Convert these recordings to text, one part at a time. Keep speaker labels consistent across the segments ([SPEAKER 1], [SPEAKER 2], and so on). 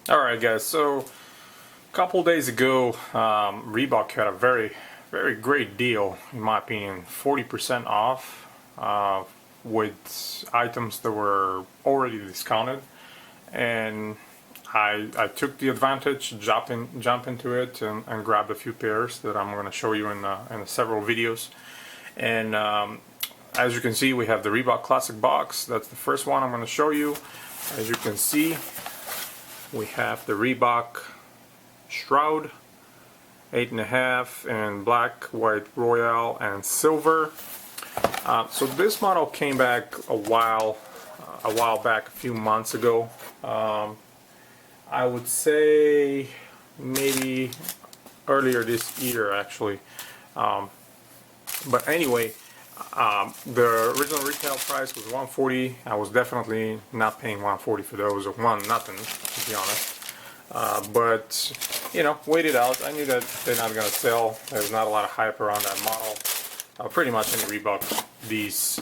[SPEAKER 1] Alright guys, so a couple days ago Reebok had a very great deal, in my opinion, 40% off with items that were already discounted, and I took the advantage, jump into it and grabbed a few pairs that I'm going to show you in several videos. And as you can see, we have the Reebok Classic box. That's the first one I'm going to show you. As you can see, we have the Reebok Shroud 8.5 in black, white, royal, and silver. So this model came back a while back, a few months ago. I would say maybe earlier this year, actually. But anyway, the original retail price was $140. I was definitely not paying $140 for those, or nothing, to be honest. But you know, wait it out. I knew that they're not gonna sell. There's not a lot of hype around that model. Pretty much any Reebok these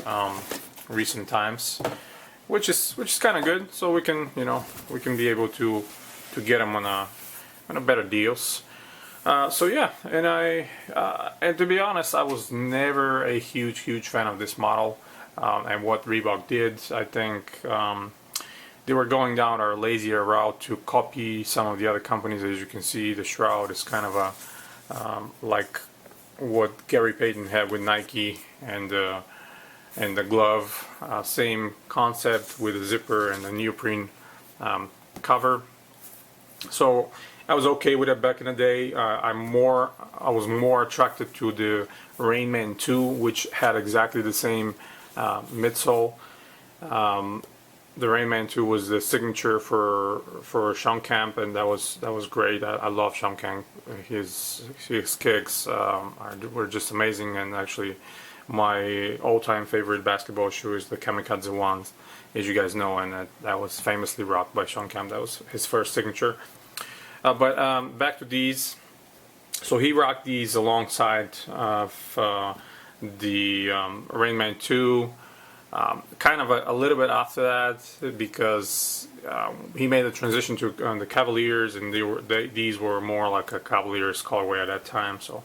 [SPEAKER 1] recent times, which is kind of good. So we can be able to get them on a better deals. So yeah, and to be honest, I was never a huge fan of this model and what Reebok did. I think they were going down a lazier route to copy some of the other companies. As you can see, the Shroud is kind of a like what Gary Payton had with Nike, and the glove, same concept with the zipper and the neoprene cover. So I was okay with it back in the day. I was more attracted to the Rain Man 2, which had exactly the same midsole. The Rain Man 2 was the signature for Sean Kemp, and that was great. I love Sean Kemp. His kicks were just amazing, and actually my all-time favorite basketball shoe is the Kamikaze ones, as you guys know, and that was famously rocked by Sean Kemp. That was his first signature. But back to these. So he rocked these alongside of the Rain Man 2. Kind of a little bit after that, because he made the transition to the Cavaliers, and these were more like a Cavaliers colorway at that time. So,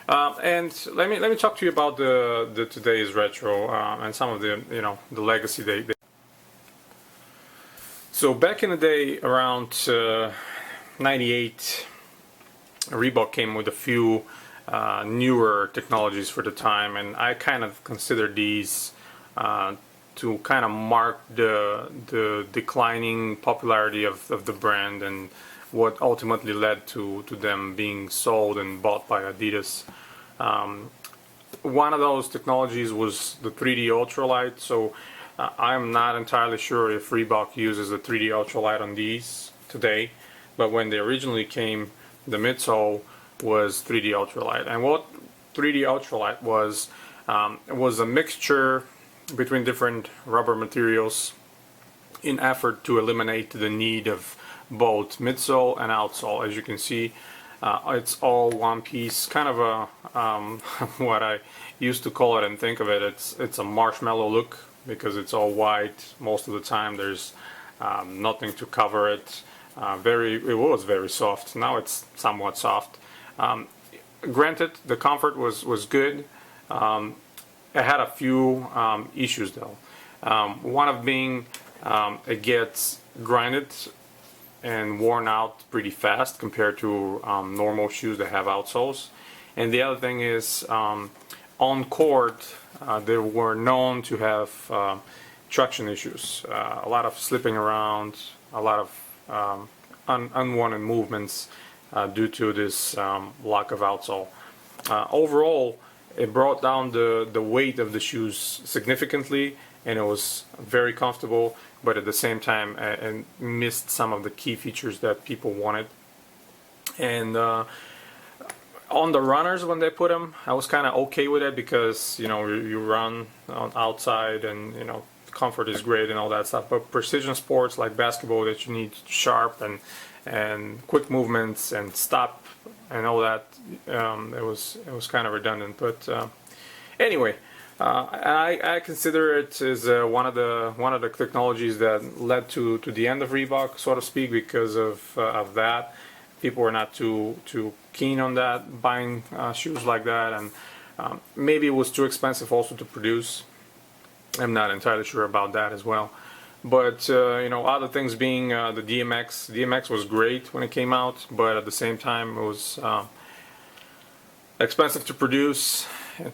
[SPEAKER 1] and let me talk to you about the today's retro and some of the the legacy they. So back in the day, around 98, Reebok came with a few newer technologies for the time, and I kind of consider these to kind of mark the declining popularity of the brand, and what ultimately led to them being sold and bought by Adidas. One of those technologies was the 3D Ultralight. So I'm not entirely sure if Reebok uses the 3D Ultralight on these today, but when they originally came, the midsole was 3D Ultralight. And what 3D Ultralight was a mixture between different rubber materials in effort to eliminate the need of both midsole and outsole. As you can see, it's all one piece, kind of a what I used to call it and think of it, it's a marshmallow look, because it's all white most of the time. There's nothing to cover it. It was very soft. Now it's somewhat soft. Granted, the comfort was good. It had a few issues though. One of being it gets grinded and worn out pretty fast compared to normal shoes that have outsoles. And the other thing is, on court, they were known to have traction issues, a lot of slipping around, a lot of unwanted movements due to this lack of outsole. Overall, it brought down the weight of the shoes significantly, and it was very comfortable, but at the same time and missed some of the key features that people wanted. And on the runners, when they put them, I was kind of okay with it, because you run outside, and comfort is great and all that stuff. But precision sports like basketball, that you need sharp and quick movements and stop and all that, it was kind of redundant. But anyway, I consider it as one of the technologies that led to the end of Reebok, so to speak, because of that. People were not too keen on that, buying shoes like that, and maybe it was too expensive also to produce. I'm not entirely sure about that as well. But you know, other things being the DMX. DMX was great when it came out, but at the same time it was expensive to produce,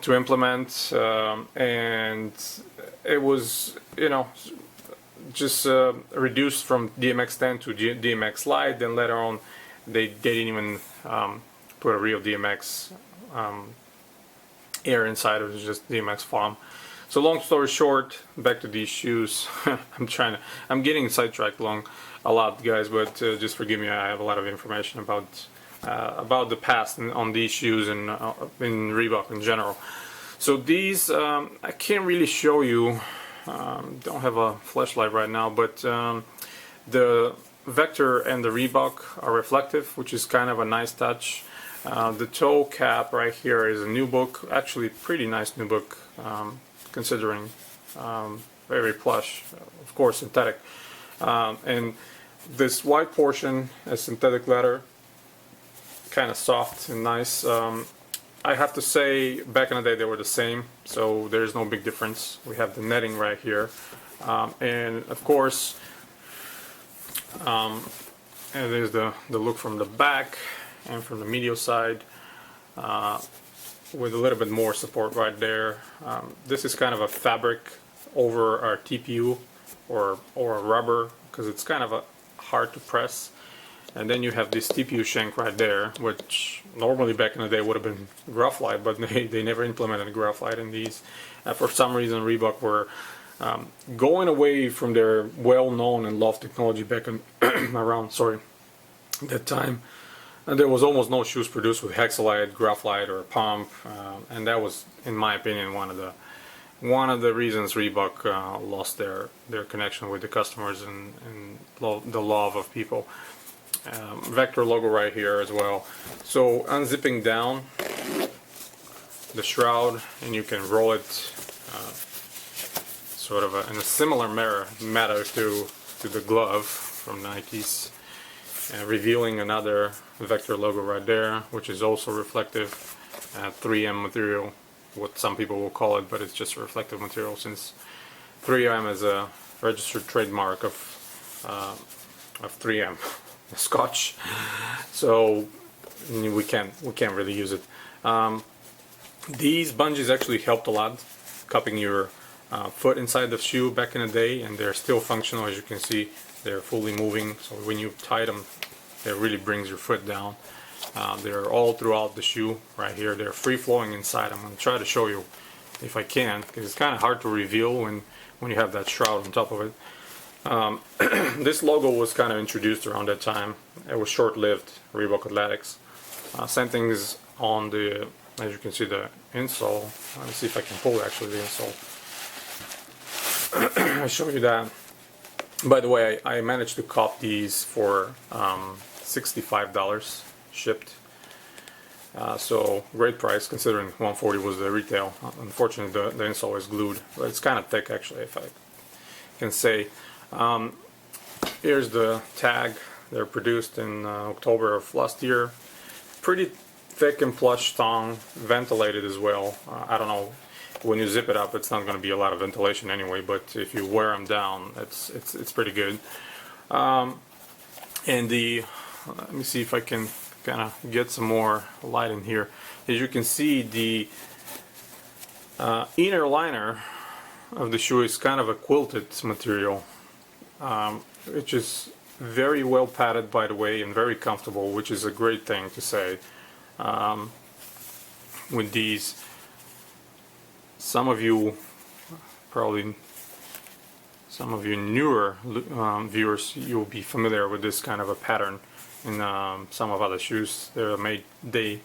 [SPEAKER 1] to implement, and it was, you know, just reduced from DMX 10 to DMX Lite. Then later on, they didn't even put a real DMX air inside. It was just DMX Farm. So long story short, back to these shoes. I'm getting sidetracked a lot, guys, but just forgive me. I have a lot of information about the past on these shoes and in Reebok in general. So these, I can't really show you. Don't have a flashlight right now, but the Vector and the Reebok are reflective, which is kind of a nice touch. The toe cap right here is a nubuck, actually pretty nice nubuck, considering very plush, of course synthetic. And this white portion is synthetic leather, kind of soft and nice. I have to say, back in the day they were the same, so there's no big difference. We have the netting right here, and of course, and there's the look from the back and from the medial side, with a little bit more support right there. This is kind of a fabric over our TPU or a rubber, because it's kind of hard to press. And then you have this TPU shank right there, which normally back in the day would have been graphite, but they never implemented graphite in these. For some reason, Reebok were going away from their well-known and loved technology back in around that time. And there was almost no shoes produced with hexalite, graphite, or pump, and that was, in my opinion, one of the reasons Reebok lost their connection with the customers and the love of people. Vector logo right here as well. So unzipping down the shroud, and you can roll it sort of in a similar manner to the glove from Nike's, revealing another Vector logo right there, which is also reflective, 3M material, what some people will call it, but it's just a reflective material, since 3M is a registered trademark of 3M. Scotch, so we can't really use it. These bungees actually helped a lot, cupping your foot inside the shoe back in the day, and they're still functional. As you can see, they're fully moving, so when you tie them, it really brings your foot down. They're all throughout the shoe right here. They're free flowing inside. I'm going to try to show you if I can, because it's kind of hard to reveal when you have that shroud on top of it. This logo was kind of introduced around that time. It was short-lived, Reebok Athletics. Same things on the, as you can see, the insole. Let me see if I can pull actually the insole. I'll show you that. By the way, I managed to cop these for $65 shipped. So great price considering $140 was the retail. Unfortunately, the insole is glued, but it's kind of thick actually, if I can say. Here's the tag. They're produced in October of last year. Pretty thick and plush thong, ventilated as well. I don't know, when you zip it up, it's not going to be a lot of ventilation anyway, but if you wear them down, it's pretty good. And let me see if I can kind of get some more light in here. As you can see, the inner liner of the shoe is kind of a quilted material, which is very well padded, by the way, and very comfortable, which is a great thing to say. With these, some of you newer viewers, you'll be familiar with this kind of a pattern in some of other shoes. They're made, the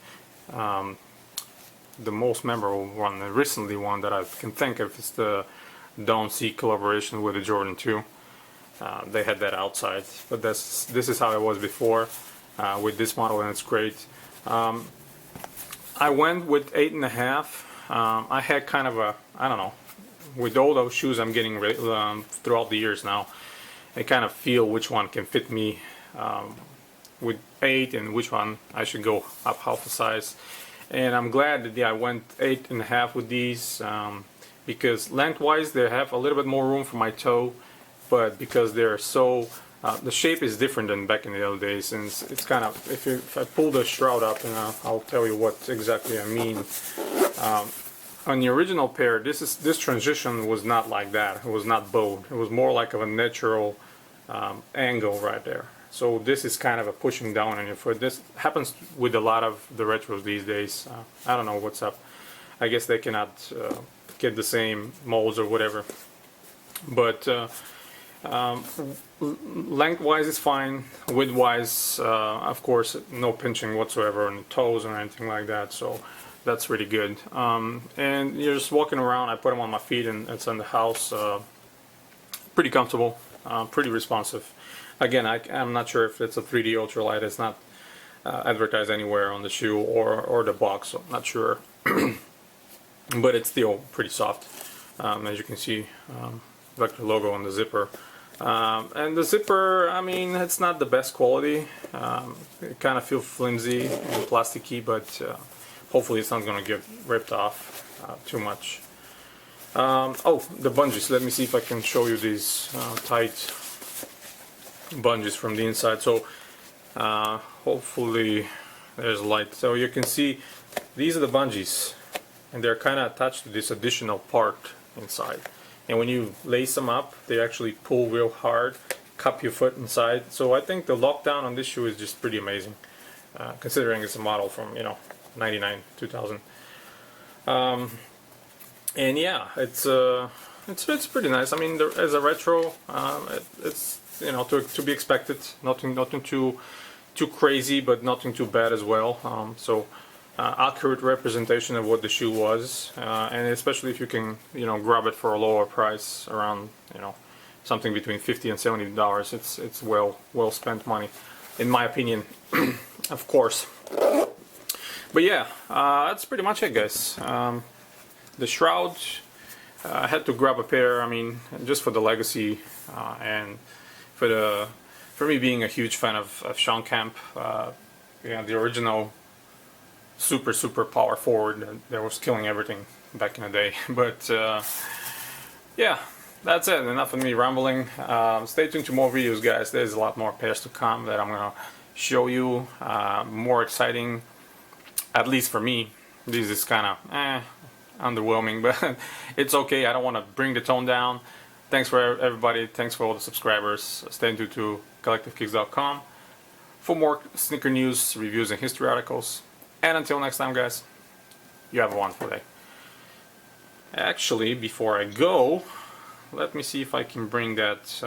[SPEAKER 1] most memorable one, the recently one that I can think of, is the Don't See collaboration with the Jordan 2. They had that outside, but this is how it was before with this model, and it's great. I went with 8.5. I had kind of a, I don't know, with all those shoes I'm getting throughout the years now, I kind of feel which one can fit me with 8 and which one I should go up half a size. And I'm glad that I went 8.5 with these, because lengthwise they have a little bit more room for my toe, but because they're so the shape is different than back in the old days, and it's kind of, if I pull the Shroud up, and I'll tell you what exactly I mean. On the original pair, this transition was not like that. It was not bowed. It was more like of a natural angle right there. So this is kind of a pushing down on your foot. This happens with a lot of the retros these days. I don't know what's up. I guess they cannot get the same molds or whatever. But lengthwise is fine. Widthwise, of course, no pinching whatsoever on the toes or anything like that. So that's really good. And you're just walking around. I put them on my feet, and it's in the house. Pretty comfortable, pretty responsive. Again, I'm not sure if it's a 3D ultralight. It's not advertised anywhere on the shoe or the box, so I'm not sure. But it's still pretty soft, as you can see. Vector logo on the zipper. And the zipper, I mean, it's not the best quality. It kind of feels flimsy and plasticky, but hopefully it's not going to get ripped off too much. Oh, the bungees. Let me see if I can show you these tight bungees from the inside. So hopefully there's light. So you can see these are the bungees, and they're kind of attached to this additional part inside. And when you lace them up, they actually pull real hard, cup your foot inside. So I think the lockdown on this shoe is just pretty amazing, considering it's a model from 99, 2000. And yeah, it's pretty nice. I mean, as a retro, it's to be expected. Nothing too crazy, but nothing too bad as well. So accurate representation of what the shoe was, and especially if you can grab it for a lower price, around something between $50 and $70. It's well spent money, in my opinion. Of course. But yeah, that's pretty much it, guys. The Shroud, I had to grab a pair. I mean, just for the legacy, and for me being a huge fan of Sean Kemp, the original super power forward that was killing everything back in the day. But yeah, that's it. Enough of me rambling. Stay tuned to more videos, guys. There's a lot more pairs to come that I'm gonna show you. More exciting, at least for me. This is kind of underwhelming, but it's okay. I don't want to bring the tone down. Thanks for everybody. Thanks for all the subscribers. Stay tuned to collectivekicks.com for more sneaker news, reviews, and history articles. And until next time, guys, you have a wonderful day. Actually, before I go, let me see if I can bring that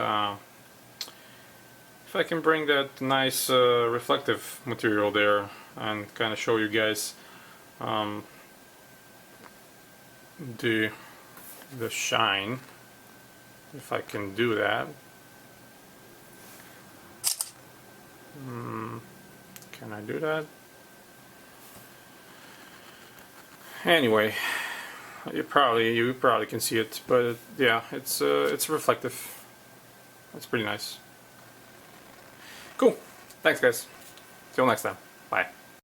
[SPEAKER 1] nice reflective material there, and kind of show you guys the shine, if I can do that. Can I do that? Anyway, you probably can see it, but yeah, it's reflective. That's pretty nice. Cool. Thanks, guys. Till next time. Bye.